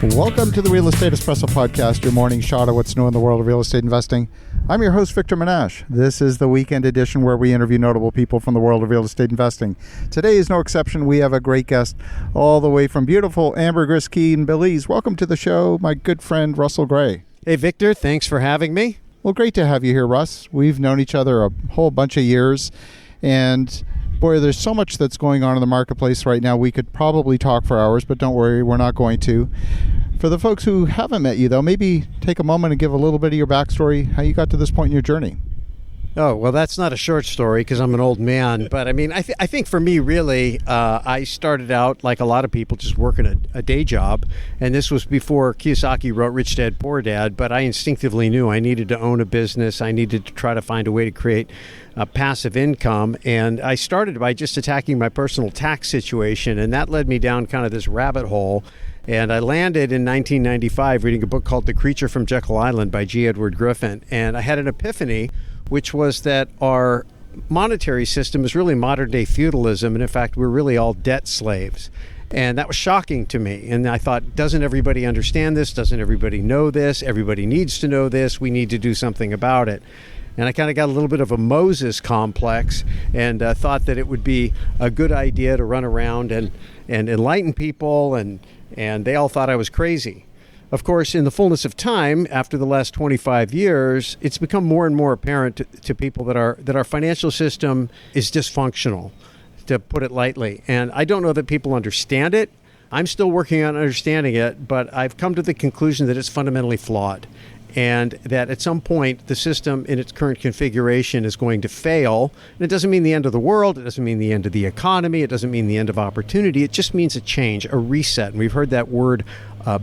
Welcome to the Real Estate Espresso Podcast, your morning shot of what's new in the world of real estate investing. I'm your host, Victor Menasce. This is the weekend edition where we interview notable people from the world of real estate investing. Today is no exception. We have a great guest all the way from beautiful Ambergris Caye in Belize. Welcome to the show, my good friend, Russell Gray. Hey, Victor. Thanks for having me. Well, great to have you here, Russ. We've known each other a whole bunch of years, and boy, there's so much that's going on in the marketplace right now. We could probably talk for hours, but don't worry, we're not going to. For the folks who haven't met you, though, maybe take a moment and give a little bit of your backstory, how you got to this point in your journey. Oh, well, that's not a short story because I'm an old man. But I mean, I think for me, really, I started out like a lot of people just working a day job. And this was before Kiyosaki wrote Rich Dad, Poor Dad. But I instinctively knew I needed to own a business. I needed to try to find a way to create passive income. And I started by just attacking my personal tax situation. And that led me down kind of this rabbit hole. And I landed in 1995 reading a book called The Creature from Jekyll Island by G. Edward Griffin. And I had an epiphany, which was that our monetary system is really modern day feudalism. And in fact, we're really all debt slaves. And that was shocking to me. And I thought, doesn't everybody understand this? Doesn't everybody know this? Everybody needs to know this. We need to do something about it. And I kind of got a little bit of a Moses complex and thought that it would be a good idea to run around and enlighten people. And they all thought I was crazy. Of course, in the fullness of time, after the last 25 years, it's become more and more apparent to people that our financial system is dysfunctional, to put it lightly. And I don't know that people understand it. I'm still working on understanding it, but I've come to the conclusion that it's fundamentally flawed. And that at some point, the system in its current configuration is going to fail. And it doesn't mean the end of the world. It doesn't mean the end of the economy. It doesn't mean the end of opportunity. It just means a change, a reset. And we've heard that word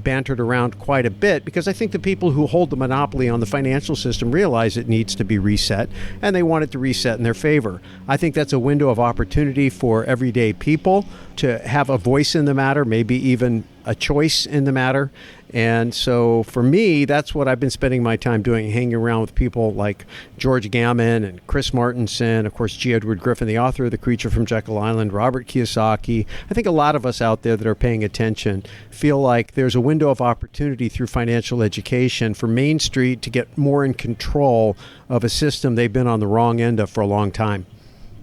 bantered around quite a bit because I think the people who hold the monopoly on the financial system realize it needs to be reset, and they want it to reset in their favor. I think that's a window of opportunity for everyday people to have a voice in the matter, maybe even a choice in the matter. And so for me, that's what I've been spending my time doing, hanging around with people like George Gammon and Chris Martenson, of course, G. Edward Griffin, the author of The Creature from Jekyll Island, Robert Kiyosaki. I think a lot of us out there that are paying attention feel like there's a window of opportunity through financial education for Main Street to get more in control of a system they've been on the wrong end of for a long time.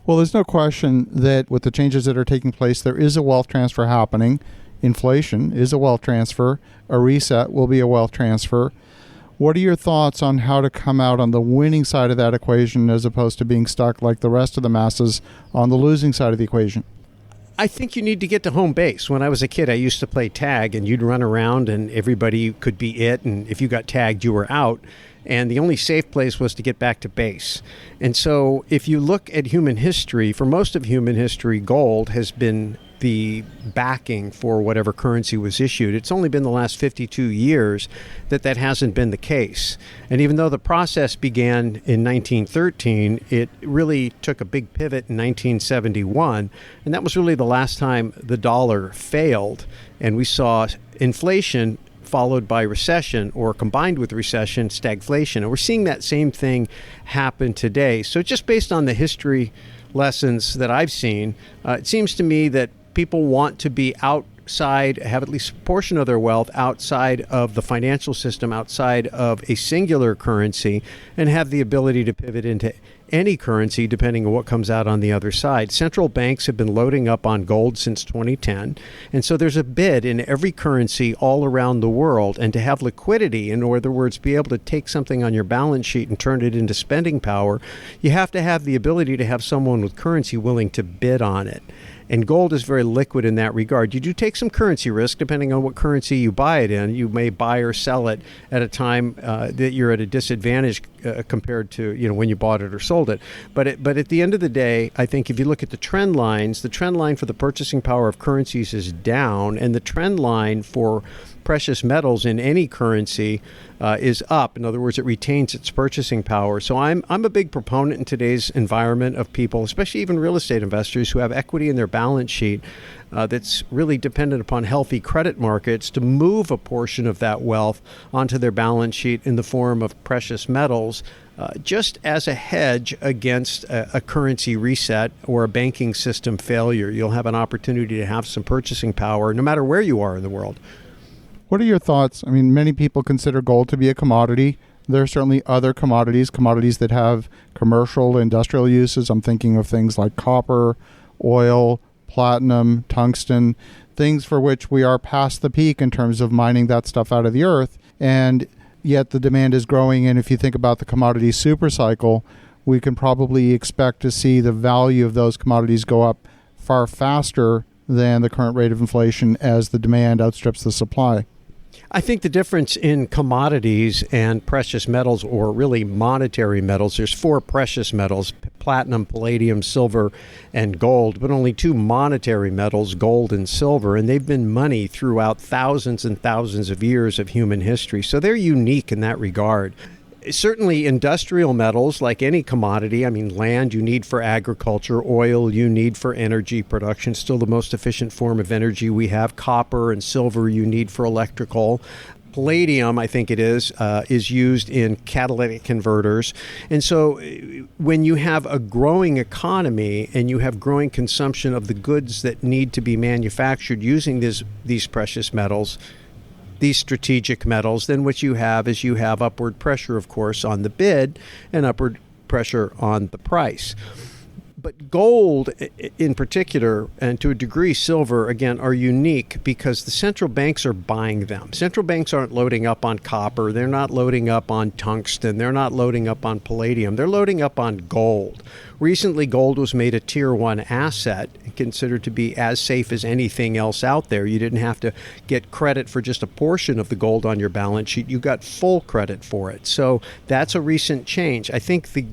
Well, there's no question that with the changes that are taking place, there is a wealth transfer happening. Inflation is a wealth transfer. A reset will be a wealth transfer. What are your thoughts on how to come out on the winning side of that equation as opposed to being stuck like the rest of the masses on the losing side of the equation? I think you need to get to home base. When I was a kid, I used to play tag, and you'd run around and everybody could be it. And if you got tagged, you were out. And the only safe place was to get back to base. And so if you look at human history, for most of human history, gold has been the backing for whatever currency was issued. It's only been the last 52 years that hasn't been the case. And even though the process began in 1913, it really took a big pivot in 1971. And that was really the last time the dollar failed. And we saw inflation followed by recession, or combined with recession, stagflation. And we're seeing that same thing happen today. So just based on the history lessons that I've seen, it seems to me that people want to be outside, have at least a portion of their wealth outside of the financial system, outside of a singular currency, and have the ability to pivot into any currency depending on what comes out on the other side. Central banks have been loading up on gold since 2010. And so there's a bid in every currency all around the world. And to have liquidity, in other words, be able to take something on your balance sheet and turn it into spending power, you have to have the ability to have someone with currency willing to bid on it. And gold is very liquid in that regard. You do take some currency risk depending on what currency you buy it in. You may buy or sell it at a time that you're at a disadvantage compared to when you bought it or sold it. But at the end of the day, I think if you look at the trend lines, the trend line for the purchasing power of currencies is down, and the trend line for precious metals in any currency is up. In other words, it retains its purchasing power. So I'm a big proponent in today's environment of people, especially even real estate investors who have equity in their balance sheet that's really dependent upon healthy credit markets, to move a portion of that wealth onto their balance sheet in the form of precious metals, just as a hedge against a currency reset or a banking system failure. You'll have an opportunity to have some purchasing power no matter where you are in the world. What are your thoughts? I mean, many people consider gold to be a commodity. There are certainly other commodities that have commercial, industrial uses. I'm thinking of things like copper, oil, platinum, tungsten, things for which we are past the peak in terms of mining that stuff out of the earth. And yet the demand is growing. And if you think about the commodity super cycle, we can probably expect to see the value of those commodities go up far faster than the current rate of inflation as the demand outstrips the supply. I think the difference in commodities and precious metals, or really monetary metals, there's 4 precious metals: platinum, palladium, silver, and gold, but only 2 monetary metals, gold and silver, and they've been money throughout thousands and thousands of years of human history. So they're unique in that regard. Certainly industrial metals, like any commodity, I mean, land you need for agriculture, oil you need for energy production, still the most efficient form of energy we have. Copper and silver you need for electrical. Palladium, I think it is used in catalytic converters. And so when you have a growing economy and you have growing consumption of the goods that need to be manufactured using these precious metals, these strategic metals, then what you have is you have upward pressure, of course, on the bid and upward pressure on the price. But gold in particular, and to a degree silver, again, are unique because the central banks are buying them. Central banks aren't loading up on copper. They're not loading up on tungsten. They're not loading up on palladium. They're loading up on gold. Recently, gold was made a Tier 1 asset, considered to be as safe as anything else out there. You didn't have to get credit for just a portion of the gold on your balance sheet. You got full credit for it. So that's a recent change. I think the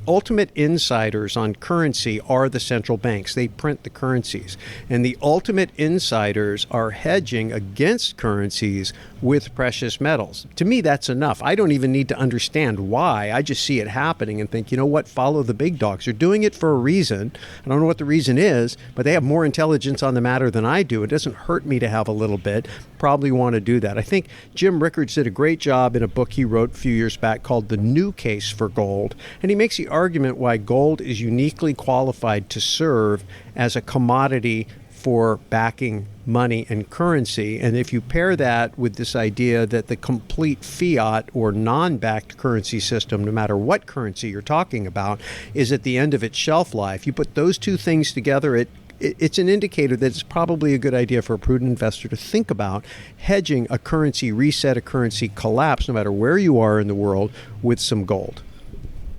ultimate insiders on currency are the central banks. They print the currencies. And the ultimate insiders are hedging against currencies with precious metals. To me, that's enough. I don't even need to understand why. I just see it happening and think, you know what, follow the big dogs. They're doing it for a reason. I don't know what the reason is, but they have more intelligence on the matter than I do. It doesn't hurt me to have a little bit. Probably want to do that. I think Jim Rickards did a great job in a book he wrote a few years back called The New Case for Gold. And he makes the argument why gold is uniquely qualified to serve as a commodity for backing money and currency. And if you pair that with this idea that the complete fiat or non-backed currency system, no matter what currency you're talking about, is at the end of its shelf life, you put those two things together, it's an indicator that it's probably a good idea for a prudent investor to think about hedging a currency reset, a currency collapse, no matter where you are in the world, with some gold.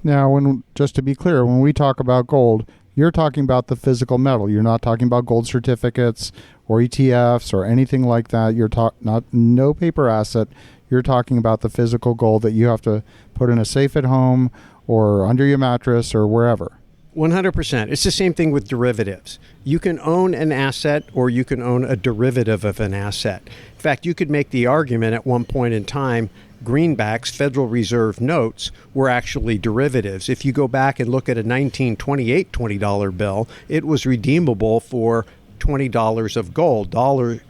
Now, just to be clear, when we talk about gold, you're talking about the physical metal. You're not talking about gold certificates or ETFs or anything like that. You're no paper asset. You're talking about the physical gold that you have to put in a safe at home or under your mattress or wherever. 100%. It's the same thing with derivatives. You can own an asset or you can own a derivative of an asset. In fact, you could make the argument at one point in time, greenbacks, Federal Reserve notes, were actually derivatives. If you go back and look at a 1928 $20 bill, it was redeemable for $20 of gold. Dollars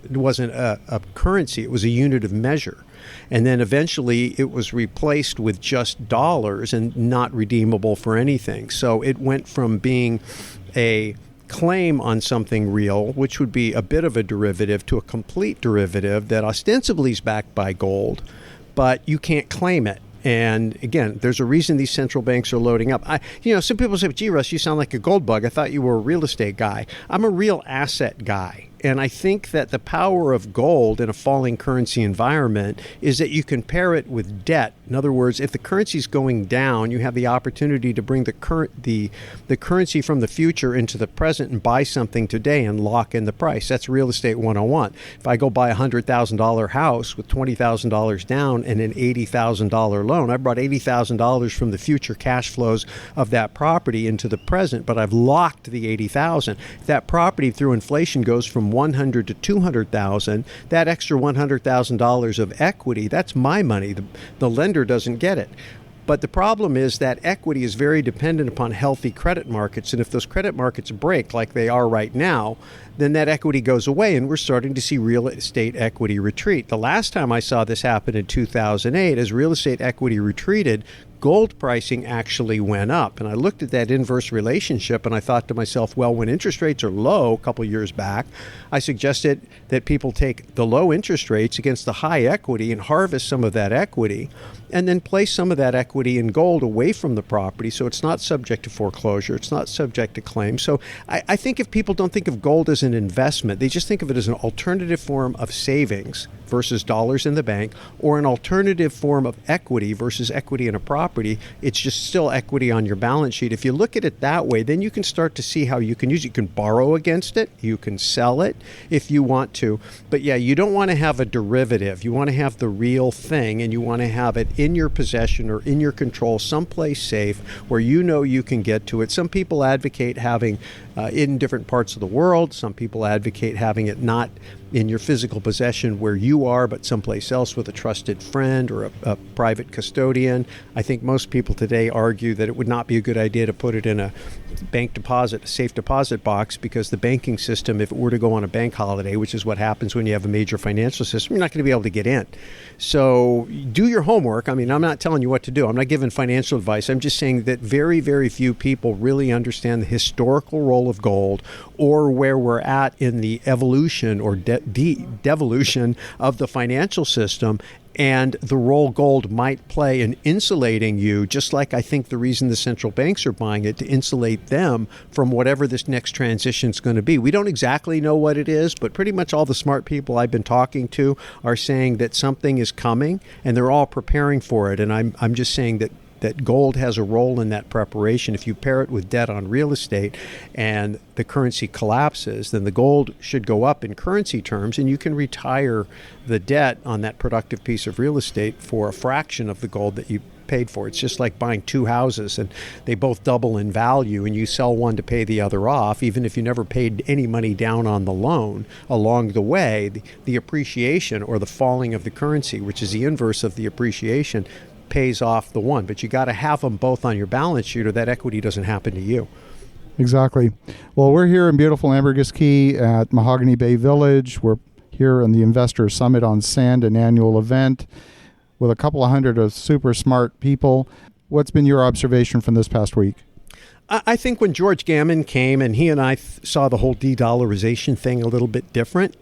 wasn't a currency, it was a unit of measure. And then eventually it was replaced with just dollars and not redeemable for anything. So it went from being a claim on something real, which would be a bit of a derivative, to a complete derivative that ostensibly is backed by gold, but you can't claim it. And again, there's a reason these central banks are loading up. Some people say, gee, Russ, you sound like a gold bug. I thought you were a real estate guy. I'm a real asset guy. And I think that the power of gold in a falling currency environment is that you can pair it with debt. In other words, if the currency is going down, you have the opportunity to bring the currency from the future into the present and buy something today and lock in the price. That's real estate 101. If I go buy a $100,000 house with $20,000 down and an $80,000 loan, I brought $80,000 from the future cash flows of that property into the present, but I've locked the $80,000. If that property through inflation goes from $100,000 to $200,000, that extra $100,000 of equity, that's my money. The lender doesn't get it. But the problem is that equity is very dependent upon healthy credit markets. And if those credit markets break like they are right now, then that equity goes away and we're starting to see real estate equity retreat. The last time I saw this happen in 2008, as real estate equity retreated, gold pricing actually went up. And I looked at that inverse relationship and I thought to myself, well, when interest rates are low a couple years back, I suggested that people take the low interest rates against the high equity and harvest some of that equity and then place some of that equity in gold away from the property so it's not subject to foreclosure, it's not subject to claim. So I think if people don't think of gold as an investment, they just think of it as an alternative form of savings versus dollars in the bank, or an alternative form of equity versus equity in a property. It's just still equity on your balance sheet. If you look at it that way, then you can start to see how you can use it. You can borrow against it, you can sell it if you want to. But yeah, you don't want to have a derivative. You want to have the real thing, and you want to have it in your possession or in your control, someplace safe where you know you can get to it. Some people advocate having in different parts of the world. Some people advocate having it not in your physical possession where you are, but someplace else with a trusted friend or a private custodian. I think most people today argue that it would not be a good idea to put it in a bank deposit, a safe deposit box, because the banking system, if it were to go on a bank holiday, which is what happens when you have a major financial system, you're not going to be able to get in. So do your homework. I mean, I'm not telling you what to do. I'm not giving financial advice. I'm just saying that very, very few people really understand the historical role of gold or where we're at in the evolution or devolution of the financial system, and the role gold might play in insulating you, just like I think the reason the central banks are buying it, to insulate them from whatever this next transition is going to be. We don't exactly know what it is, but pretty much all the smart people I've been talking to are saying that something is coming, and they're all preparing for it. And I'm just saying that gold has a role in that preparation. If you pair it with debt on real estate and the currency collapses, then the gold should go up in currency terms, and you can retire the debt on that productive piece of real estate for a fraction of the gold that you paid for. It's just like buying two houses and they both double in value, and you sell one to pay the other off. Even if you never paid any money down on the loan along the way, the appreciation or the falling of the currency, which is the inverse of the appreciation, pays off the one. But you got to have them both on your balance sheet, or that equity doesn't happen to you. Exactly. Well, we're here in beautiful Ambergris Caye at Mahogany Bay Village. We're here in the Investor Summit on Sand, an annual event with a couple of hundred of super smart people. What's been your observation from this past week? I think when George Gammon came, and he and I saw the whole de-dollarization thing a little bit different.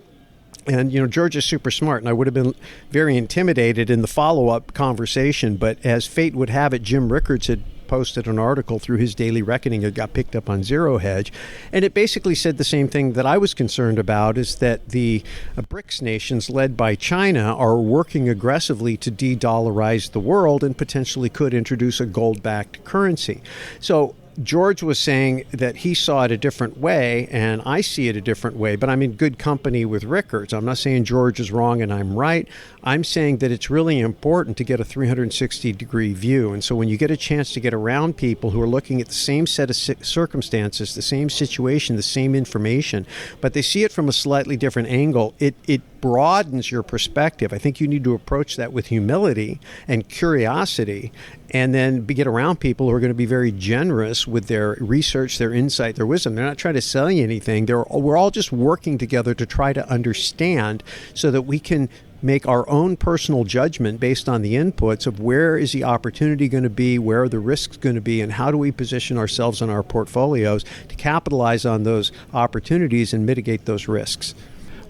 And, you know, George is super smart, and I would have been very intimidated in the follow-up conversation. But as fate would have it, Jim Rickards had posted an article through his Daily Reckoning. It got picked up on Zero Hedge. And it basically said the same thing that I was concerned about, is that the BRICS nations led by China are working aggressively to de-dollarize the world and potentially could introduce a gold-backed currency. So George was saying that he saw it a different way, and I see it a different way, but I'm in good company with Rickards. I'm not saying George is wrong and I'm right. I'm saying that it's really important to get a 360-degree view. And so when you get a chance to get around people who are looking at the same set of circumstances, the same situation, the same information, but they see it from a slightly different angle, it broadens your perspective. I think you need to approach that with humility and curiosity, and then get around people who are going to be very generous with their research, their insight, their wisdom. They're not trying to sell you anything. We're all just working together to try to understand so that we can make our own personal judgment based on the inputs of where is the opportunity going to be, where are the risks going to be, and how do we position ourselves in our portfolios to capitalize on those opportunities and mitigate those risks.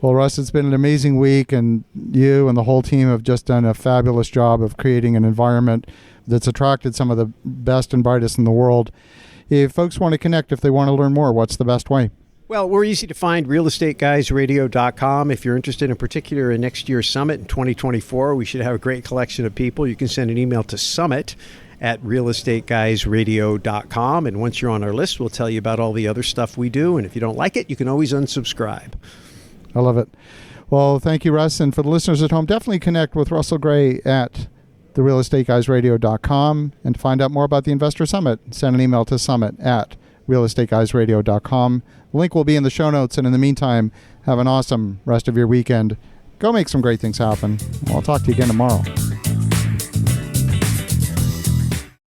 Well, Russ, it's been an amazing week, and you and the whole team have just done a fabulous job of creating an environment that's attracted some of the best and brightest in the world. If folks want to connect, if they want to learn more, what's the best way? Well, we're easy to find, realestateguysradio.com. If you're interested in particular in next year's summit in 2024, we should have a great collection of people. You can send an email to summit@realestateguysradio.com. And once you're on our list, we'll tell you about all the other stuff we do. And if you don't like it, you can always unsubscribe. I love it. Well, thank you, Russ. And for the listeners at home, definitely connect with Russell Gray at therealestateguysradio.com. And to find out more about the Investor Summit, send an email to summit@realestateguysradio.com. The link will be in the show notes. And in the meantime, have an awesome rest of your weekend. Go make some great things happen. I'll talk to you again tomorrow.